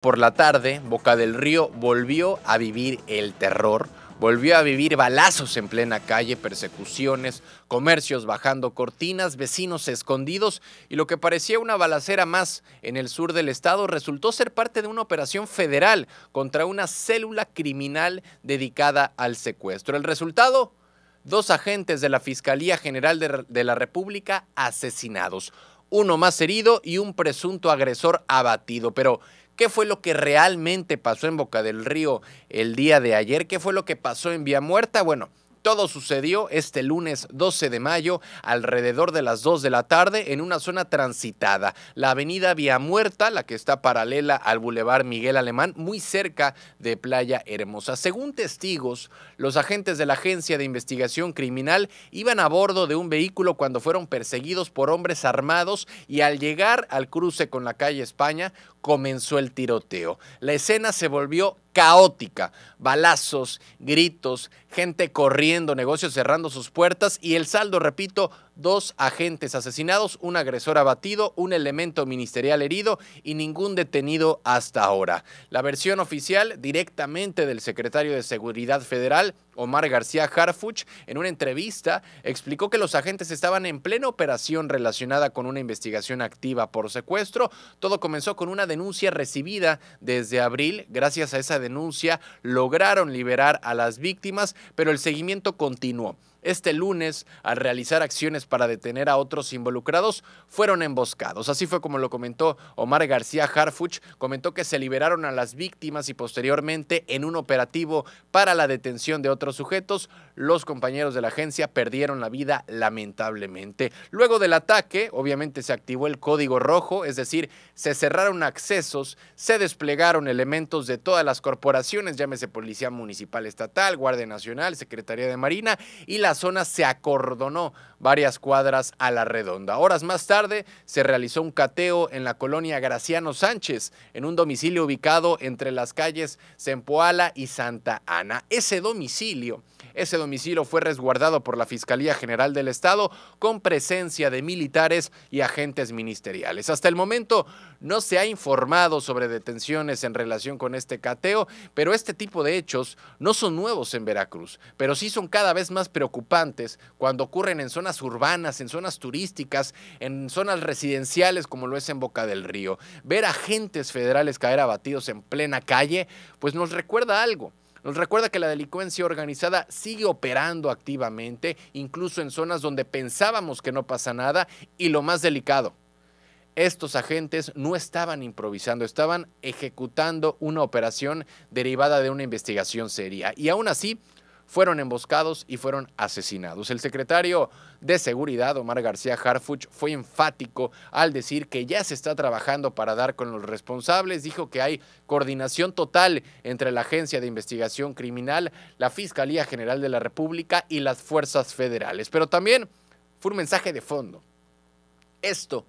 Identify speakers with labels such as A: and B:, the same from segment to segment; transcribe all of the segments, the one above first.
A: Por la tarde, Boca del Río volvió a vivir el terror, volvió a vivir balazos en plena calle, persecuciones, comercios bajando cortinas, vecinos escondidos y lo que parecía una balacera más en el sur del estado resultó ser parte de una operación federal contra una célula criminal dedicada al secuestro. El resultado: 2 agentes de la Fiscalía General de la República asesinados, uno más herido y un presunto agresor abatido. Pero ¿qué fue lo que realmente pasó en Boca del Río el día de ayer? ¿Qué fue lo que pasó en Vía Muerta? Bueno, todo sucedió este lunes 12 de mayo alrededor de las 2 de la tarde en una zona transitada, la avenida Vía Muerta, la que está paralela al Boulevard Miguel Alemán, muy cerca de Playa Hermosa. Según testigos, los agentes de la Agencia de Investigación Criminal iban a bordo de un vehículo cuando fueron perseguidos por hombres armados y al llegar al cruce con la calle España comenzó el tiroteo. La escena se volvió caótica, balazos, gritos, gente corriendo, negocios cerrando sus puertas y el saldo, repito, 2 agentes asesinados, un agresor abatido, un elemento ministerial herido y ningún detenido hasta ahora. La versión oficial directamente del secretario de Seguridad Federal, Omar García Harfuch, en una entrevista explicó que los agentes estaban en plena operación relacionada con una investigación activa por secuestro. Todo comenzó con una denuncia recibida desde abril. Gracias a esa denuncia lograron liberar a las víctimas, pero el seguimiento continuó. Este lunes, al realizar acciones para detener a otros involucrados, fueron emboscados. Así fue como lo comentó Omar García Harfuch. Comentó que se liberaron a las víctimas y posteriormente, en un operativo para la detención de otros sujetos, los compañeros de la agencia perdieron la vida lamentablemente. Luego del ataque, obviamente se activó el código rojo, es decir, se cerraron accesos, se desplegaron elementos de todas las corporaciones, llámese Policía Municipal Estatal, Guardia Nacional, Secretaría de Marina, y la zona se acordonó varias cuadras a la redonda. Horas más tarde se realizó un cateo en la colonia Graciano Sánchez, en un domicilio ubicado entre las calles Zempoala y Santa Ana. Ese domicilio fue resguardado por la Fiscalía General del Estado con presencia de militares y agentes ministeriales. Hasta el momento no se ha informado sobre detenciones en relación con este cateo, pero este tipo de hechos no son nuevos en Veracruz, pero sí son cada vez más preocupantes cuando ocurren en zonas urbanas, en zonas turísticas, en zonas residenciales como lo es en Boca del Río. Ver agentes federales caer abatidos en plena calle, pues nos recuerda algo. Nos recuerda que la delincuencia organizada sigue operando activamente, incluso en zonas donde pensábamos que no pasa nada, y lo más delicado: estos agentes no estaban improvisando, estaban ejecutando una operación derivada de una investigación seria y aún así fueron emboscados y fueron asesinados. El secretario de Seguridad, Omar García Harfuch, fue enfático al decir que ya se está trabajando para dar con los responsables. Dijo que hay coordinación total entre la Agencia de Investigación Criminal, la Fiscalía General de la República y las fuerzas federales. Pero también fue un mensaje de fondo. Esto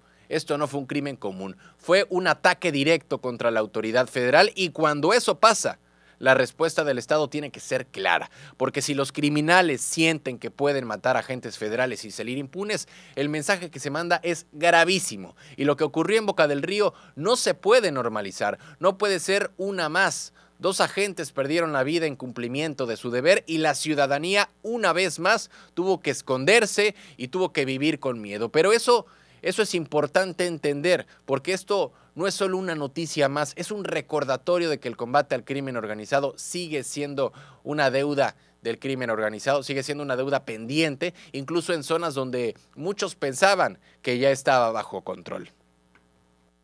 A: no fue un crimen común, fue un ataque directo contra la autoridad federal y cuando eso pasa, la respuesta del Estado tiene que ser clara, porque si los criminales sienten que pueden matar a agentes federales y salir impunes, el mensaje que se manda es gravísimo. Y lo que ocurrió en Boca del Río no se puede normalizar, no puede ser una más. 2 agentes perdieron la vida en cumplimiento de su deber y la ciudadanía, una vez más, tuvo que esconderse y tuvo que vivir con miedo. Pero eso es importante entender, porque esto no es solo una noticia más, es un recordatorio de que el combate al crimen organizado sigue siendo una deuda del crimen organizado, sigue siendo una deuda pendiente, incluso en zonas donde muchos pensaban que ya estaba bajo control.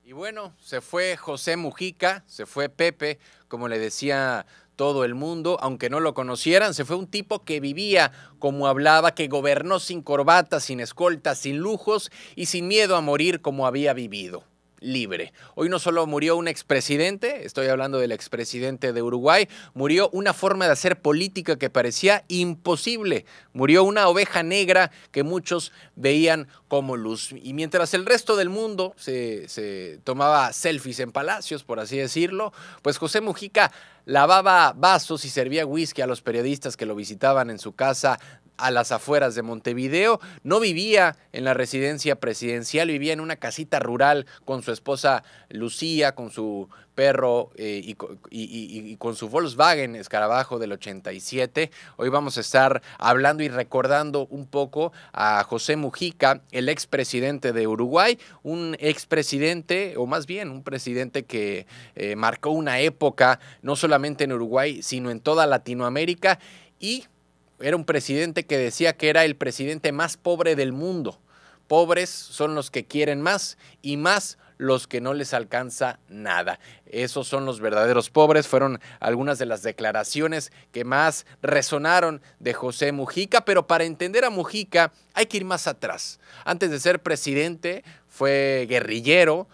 A: Y bueno, se fue José Mujica, se fue Pepe, como le decía todo el mundo, aunque no lo conocieran. Se fue un tipo que vivía como hablaba, que gobernó sin corbata, sin escolta, sin lujos y sin miedo a morir como había vivido, libre. Hoy no solo murió un expresidente, estoy hablando del expresidente de Uruguay, murió una forma de hacer política que parecía imposible, murió una oveja negra que muchos veían como luz. Y mientras el resto del mundo se tomaba selfies en palacios, por así decirlo, pues José Mujica lavaba vasos y servía whisky a los periodistas que lo visitaban en su casa a las afueras de Montevideo. No vivía en la residencia presidencial, vivía en una casita rural con su su esposa Lucía, con su perro y con su Volkswagen Escarabajo del 87. Hoy vamos a estar hablando y recordando un poco a José Mujica, el expresidente de Uruguay, un expresidente, o más bien un presidente que marcó una época no solamente en Uruguay, sino en toda Latinoamérica, y era un presidente que decía que era el presidente más pobre del mundo. Pobres son los que quieren más y más los que no les alcanza nada. Esos son los verdaderos pobres. Fueron algunas de las declaraciones que más resonaron de José Mujica, pero para entender a Mujica hay que ir más atrás. Antes de ser presidente fue guerrillero,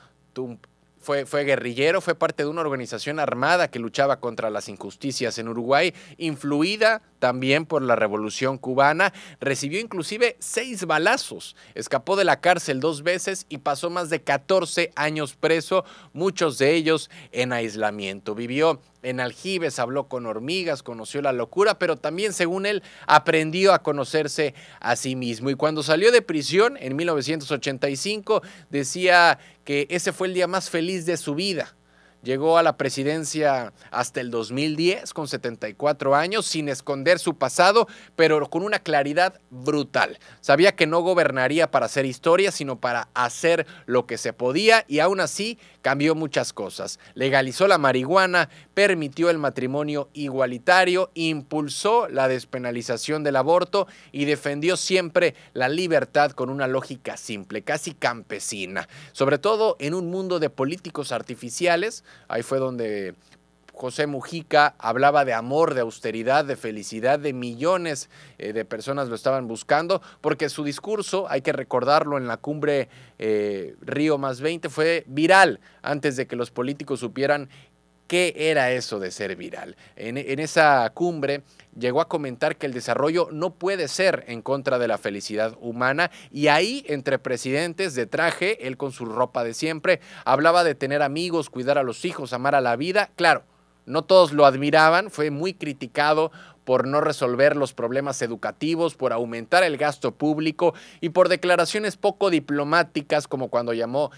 A: fue parte de una organización armada que luchaba contra las injusticias en Uruguay, influida también por la Revolución Cubana. Recibió inclusive 6 balazos, escapó de la cárcel 2 veces y pasó más de 14 años preso, muchos de ellos en aislamiento. Vivió en aljibes, habló con hormigas, conoció la locura, pero también, según él, aprendió a conocerse a sí mismo. Y cuando salió de prisión en 1985, decía que ese fue el día más feliz de su vida. Llegó a la presidencia hasta el 2010 con 74 años, sin esconder su pasado, pero con una claridad brutal. Sabía que no gobernaría para hacer historia, sino para hacer lo que se podía, y aún así cambió muchas cosas. Legalizó la marihuana, permitió el matrimonio igualitario, impulsó la despenalización del aborto y defendió siempre la libertad con una lógica simple, casi campesina. Sobre todo en un mundo de políticos artificiales. Ahí fue donde José Mujica hablaba de amor, de austeridad, de felicidad, de millones de personas lo estaban buscando, porque su discurso, hay que recordarlo, en la cumbre Río +20 fue viral antes de que los políticos supieran qué era eso de ser viral. En esa cumbre llegó a comentar que el desarrollo no puede ser en contra de la felicidad humana, y ahí, entre presidentes de traje, él con su ropa de siempre, hablaba de tener amigos, cuidar a los hijos, amar a la vida. Claro, no todos lo admiraban, fue muy criticado por no resolver los problemas educativos, por aumentar el gasto público y por declaraciones poco diplomáticas, como cuando llamó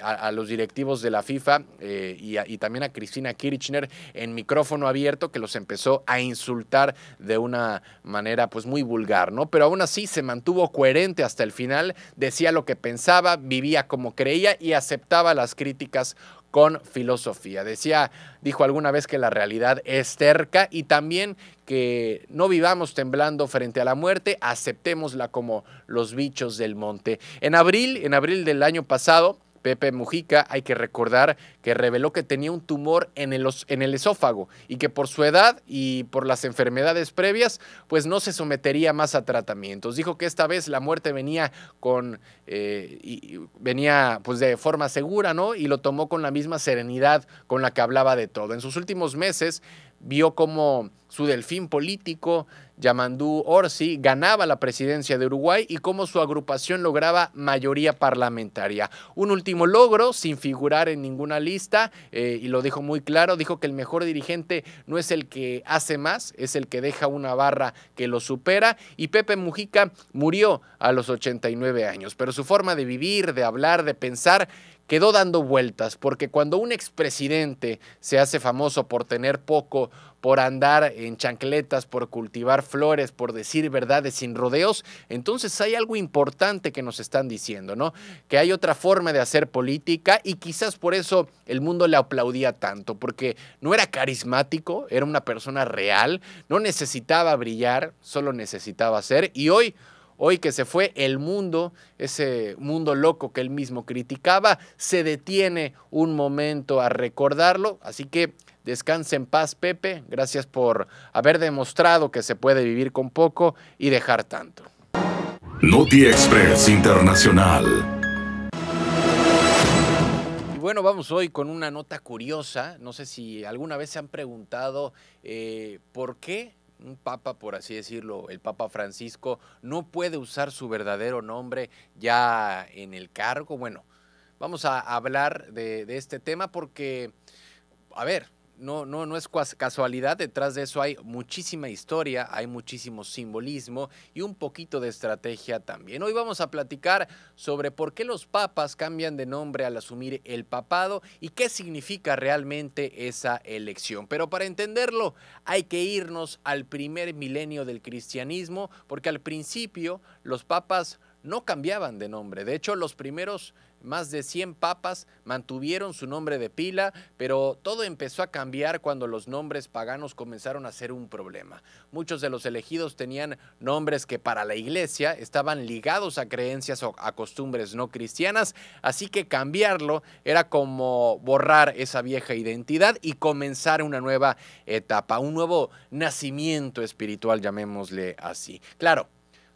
A: a los directivos de la FIFA y también a Cristina Kirchner en micrófono abierto, que los empezó a insultar de una manera pues muy vulgar, ¿no? Pero aún así se mantuvo coherente hasta el final, decía lo que pensaba, vivía como creía y aceptaba las críticas con filosofía. Dijo alguna vez que la realidad es terca, y también que no vivamos temblando frente a la muerte, aceptémosla como los bichos del monte. En abril del año pasado, Pepe Mujica, hay que recordar que reveló que tenía un tumor en el esófago y que por su edad y por las enfermedades previas, pues no se sometería más a tratamientos. Dijo que esta vez la muerte venía pues de forma segura, ¿no? Y lo tomó con la misma serenidad con la que hablaba de todo. En sus últimos meses vio cómo su delfín político, Yamandú Orsi, ganaba la presidencia de Uruguay y cómo su agrupación lograba mayoría parlamentaria. Un último logro, sin figurar en ninguna lista, y lo dijo muy claro, dijo que el mejor dirigente no es el que hace más, es el que deja una barra que lo supera, y Pepe Mujica murió a los 89 años, pero su forma de vivir, de hablar, de pensar, quedó dando vueltas, porque cuando un expresidente se hace famoso por tener poco, por andar en chancletas, por cultivar flores, por decir verdades sin rodeos, entonces hay algo importante que nos están diciendo, ¿no? Que hay otra forma de hacer política, y quizás por eso el mundo le aplaudía tanto, porque no era carismático, era una persona real, no necesitaba brillar, solo necesitaba ser, y hoy que se fue el mundo, ese mundo loco que él mismo criticaba, se detiene un momento a recordarlo. Así que descanse en paz, Pepe. Gracias por haber demostrado que se puede vivir con poco y dejar tanto.
B: Noti Express Internacional.
A: Y bueno, vamos hoy con una nota curiosa. No sé si alguna vez se han preguntado por qué un papa, por así decirlo, el Papa Francisco, no puede usar su verdadero nombre ya en el cargo. Bueno, vamos a hablar de este tema porque, a ver, no es casualidad, detrás de eso hay muchísima historia, hay muchísimo simbolismo y un poquito de estrategia también. Hoy vamos a platicar sobre por qué los papas cambian de nombre al asumir el papado y qué significa realmente esa elección. Pero para entenderlo hay que irnos al primer milenio del cristianismo, porque al principio los papas no cambiaban de nombre. De hecho, los primeros más de 100 papas mantuvieron su nombre de pila, pero todo empezó a cambiar cuando los nombres paganos comenzaron a ser un problema. Muchos de los elegidos tenían nombres que para la iglesia estaban ligados a creencias o a costumbres no cristianas, así que cambiarlo era como borrar esa vieja identidad y comenzar una nueva etapa, un nuevo nacimiento espiritual, llamémosle así. Claro,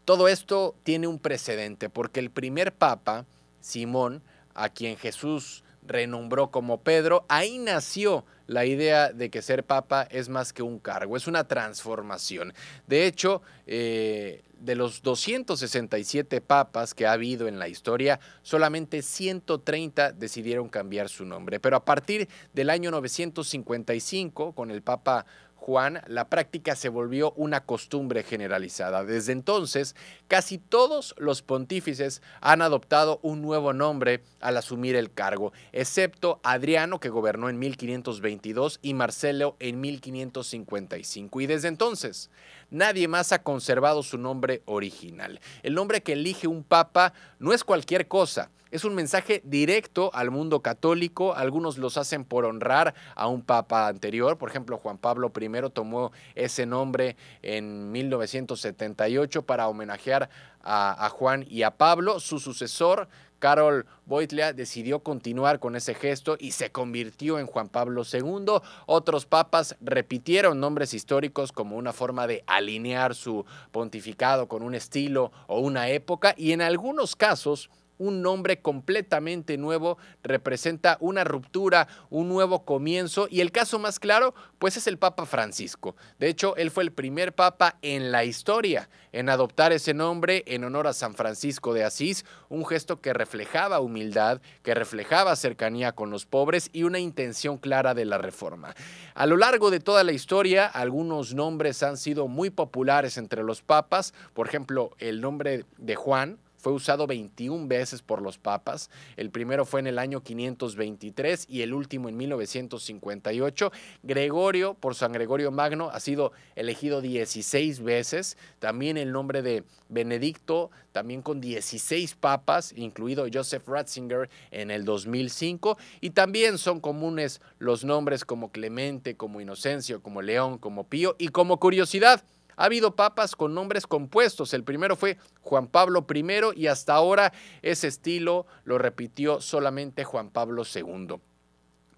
A: todo esto tiene un precedente, porque el primer papa, Simón, a quien Jesús renombró como Pedro, ahí nació la idea de que ser papa es más que un cargo, es una transformación. De hecho, de los 267 papas que ha habido en la historia, solamente 130 decidieron cambiar su nombre. Pero a partir del año 955, con el papa Juan, la práctica se volvió una costumbre generalizada. Desde entonces, casi todos los pontífices han adoptado un nuevo nombre al asumir el cargo, excepto Adriano, que gobernó en 1522, y Marcelo en 1555. Y desde entonces, nadie más ha conservado su nombre original. El nombre que elige un papa no es cualquier cosa. Es un mensaje directo al mundo católico. Algunos los hacen por honrar a un papa anterior. Por ejemplo, Juan Pablo I tomó ese nombre en 1978 para homenajear a Juan y a Pablo. Su sucesor, Karol Wojtyła, decidió continuar con ese gesto y se convirtió en Juan Pablo II. Otros papas repitieron nombres históricos como una forma de alinear su pontificado con un estilo o una época, y en algunos casos un nombre completamente nuevo representa una ruptura, un nuevo comienzo, y el caso más claro, pues es el Papa Francisco. De hecho, él fue el primer papa en la historia en adoptar ese nombre en honor a San Francisco de Asís, un gesto que reflejaba humildad, que reflejaba cercanía con los pobres y una intención clara de la reforma. A lo largo de toda la historia, algunos nombres han sido muy populares entre los papas. Por ejemplo, el nombre de Juan fue usado 21 veces por los papas. El primero fue en el año 523 y el último en 1958. Gregorio, por San Gregorio Magno, ha sido elegido 16 veces. También el nombre de Benedicto, también con 16 papas, incluido Joseph Ratzinger en el 2005. Y también son comunes los nombres como Clemente, como Inocencio, como León, como Pío. Y como curiosidad, ha habido papas con nombres compuestos. El primero fue Juan Pablo I y hasta ahora ese estilo lo repitió solamente Juan Pablo II.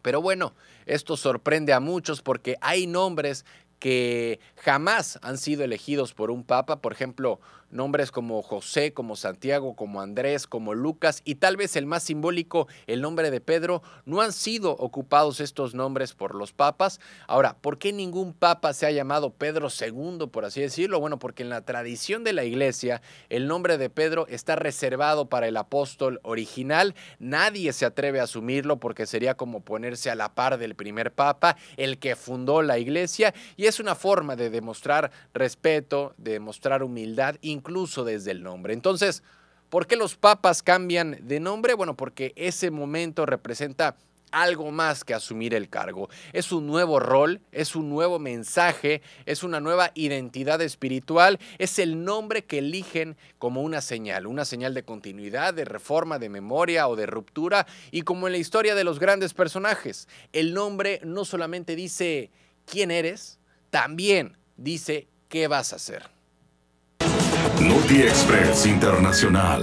A: Pero bueno, esto sorprende a muchos porque hay nombres que jamás han sido elegidos por un papa. Por ejemplo, nombres como José, como Santiago, como Andrés, como Lucas, y tal vez el más simbólico, el nombre de Pedro. No han sido ocupados estos nombres por los papas. Ahora, ¿por qué ningún papa se ha llamado Pedro II, por así decirlo? Bueno, porque en la tradición de la iglesia, el nombre de Pedro está reservado para el apóstol original. Nadie se atreve a asumirlo porque sería como ponerse a la par del primer papa, el que fundó la iglesia, y es una forma de demostrar respeto, de demostrar humildad, incluso desde el nombre. Entonces, ¿por qué los papas cambian de nombre? Bueno, porque ese momento representa algo más que asumir el cargo. Es un nuevo rol, es un nuevo mensaje, es una nueva identidad espiritual, es el nombre que eligen como una señal de continuidad, de reforma, de memoria o de ruptura. Y como en la historia de los grandes personajes, el nombre no solamente dice quién eres, también dice qué vas a hacer.
B: Noti Express Internacional.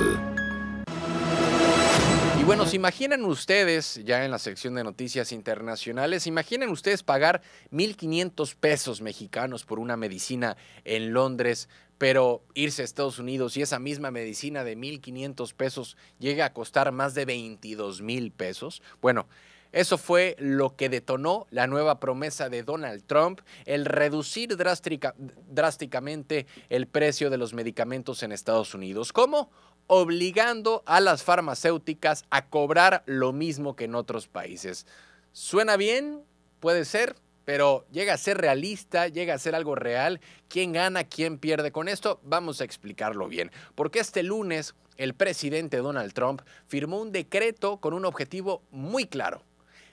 A: Y bueno, ¿se imaginan ustedes, ya en la sección de noticias internacionales, imaginen ustedes pagar 1,500 pesos mexicanos por una medicina en Londres, pero irse a Estados Unidos y esa misma medicina de 1,500 pesos llega a costar más de 22,000 pesos? Bueno, eso fue lo que detonó la nueva promesa de Donald Trump, el reducir drásticamente el precio de los medicamentos en Estados Unidos. ¿Cómo? Obligando a las farmacéuticas a cobrar lo mismo que en otros países. ¿Suena bien? ¿Puede ser? pero llega a ser realista, llega a ser algo real. ¿Quién gana, quién pierde con esto? Vamos a explicarlo bien. Porque este lunes el presidente Donald Trump firmó un decreto con un objetivo muy claro: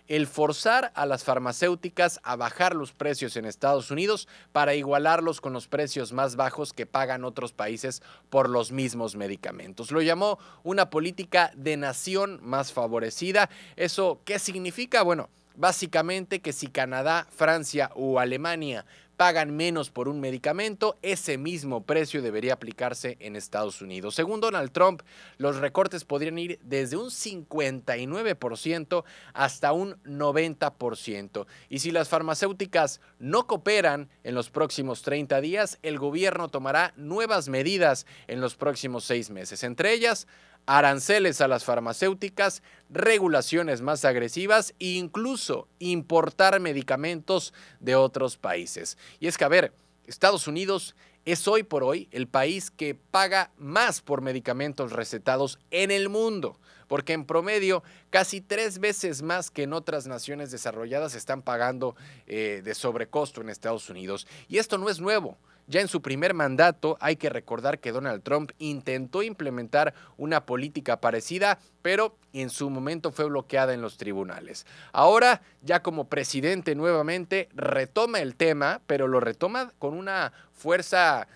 A: el forzar a las farmacéuticas a bajar los precios en Estados Unidos para igualarlos con los precios más bajos que pagan otros países por los mismos medicamentos. Lo llamó una política de nación más favorecida. ¿Eso qué significa? Bueno, básicamente que si Canadá, Francia o Alemania pagan menos por un medicamento, ese mismo precio debería aplicarse en Estados Unidos. Según Donald Trump, los recortes podrían ir desde un 59% hasta un 90%. Y si las farmacéuticas no cooperan en los próximos 30 días, el gobierno tomará nuevas medidas en los próximos 6 meses. Entre ellas, aranceles a las farmacéuticas, regulaciones más agresivas e incluso importar medicamentos de otros países. Y es que, a ver, Estados Unidos es hoy por hoy el país que paga más por medicamentos recetados en el mundo, porque en promedio casi 3 veces más que en otras naciones desarrolladas están pagando de sobrecosto en Estados Unidos. Y esto no es nuevo. Ya en su primer mandato hay que recordar que Donald Trump intentó implementar una política parecida, pero en su momento fue bloqueada en los tribunales. Ahora, ya como presidente nuevamente, retoma el tema, pero lo retoma con una fuerza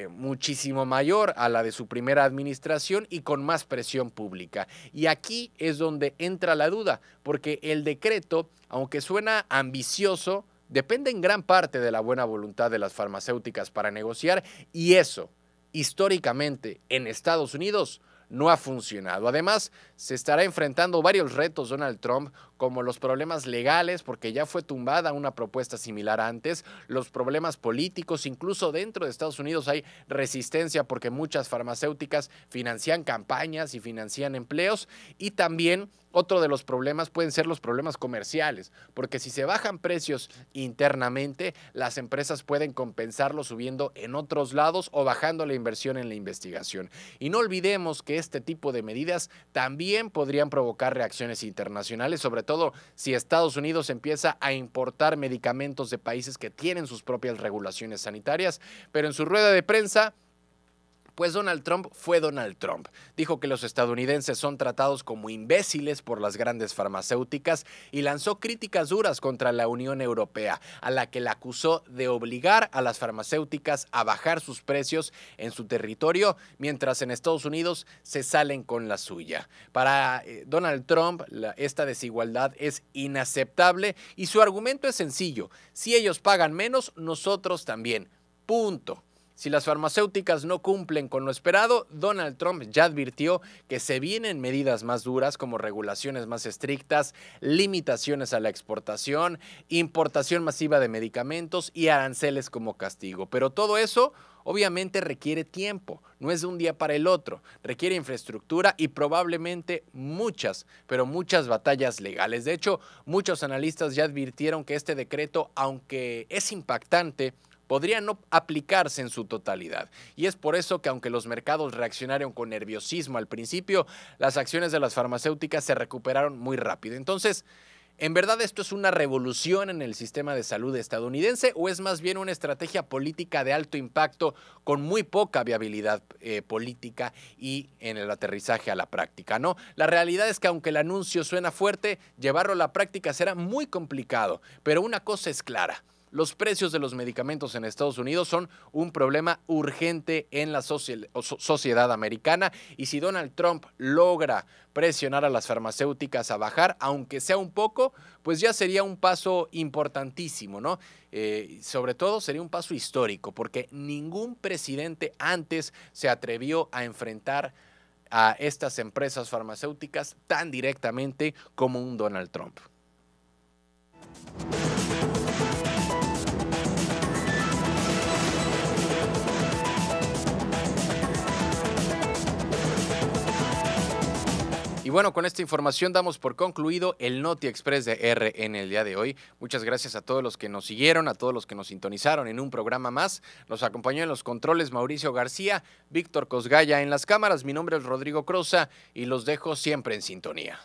A: muchísimo mayor a la de su primera administración y con más presión pública. Y aquí es donde entra la duda, porque el decreto, aunque suena ambicioso, depende en gran parte de la buena voluntad de las farmacéuticas para negociar, y eso, históricamente, en Estados Unidos no ha funcionado. Además, se estará enfrentando varios retos Donald Trump, como los problemas legales, porque ya fue tumbada una propuesta similar antes, los problemas políticos, incluso dentro de Estados Unidos hay resistencia porque muchas farmacéuticas financian campañas y financian empleos, y también otro de los problemas pueden ser los problemas comerciales, porque si se bajan precios internamente, las empresas pueden compensarlo subiendo en otros lados o bajando la inversión en la investigación. Y no olvidemos que este tipo de medidas también podrían provocar reacciones internacionales, sobre todo si Estados Unidos empieza a importar medicamentos de países que tienen sus propias regulaciones sanitarias. Pero en su rueda de prensa, pues Donald Trump fue Donald Trump. Dijo que los estadounidenses son tratados como imbéciles por las grandes farmacéuticas y lanzó críticas duras contra la Unión Europea, a la que la acusó de obligar a las farmacéuticas a bajar sus precios en su territorio, mientras en Estados Unidos se salen con la suya. Para Donald Trump, esta desigualdad es inaceptable y su argumento es sencillo: si ellos pagan menos, nosotros también. Punto. Si las farmacéuticas no cumplen con lo esperado, Donald Trump ya advirtió que se vienen medidas más duras, como regulaciones más estrictas, limitaciones a la exportación, importación masiva de medicamentos y aranceles como castigo. Pero todo eso obviamente requiere tiempo, no es de un día para el otro, requiere infraestructura y probablemente muchas, pero muchas batallas legales. De hecho, muchos analistas ya advirtieron que este decreto, aunque es impactante, podría no aplicarse en su totalidad. Y es por eso que, aunque los mercados reaccionaron con nerviosismo al principio, las acciones de las farmacéuticas se recuperaron muy rápido. Entonces, ¿en verdad esto es una revolución en el sistema de salud estadounidense o es más bien una estrategia política de alto impacto con muy poca viabilidad política y en el aterrizaje a la práctica, ¿no? La realidad es que, aunque el anuncio suena fuerte, llevarlo a la práctica será muy complicado, pero una cosa es clara: los precios de los medicamentos en Estados Unidos son un problema urgente en la sociedad americana, y si Donald Trump logra presionar a las farmacéuticas a bajar, aunque sea un poco, pues ya sería un paso importantísimo, ¿no? Sobre todo sería un paso histórico, porque ningún presidente antes se atrevió a enfrentar a estas empresas farmacéuticas tan directamente como un Donald Trump. Y bueno, con esta información damos por concluido el Noti Express de R en el día de hoy. Muchas gracias a todos los que nos siguieron, a todos los que nos sintonizaron en un programa más. Nos acompañó en los controles Mauricio García, Víctor Cosgaya en las cámaras. Mi nombre es Rodrigo Crosa y los dejo siempre en sintonía.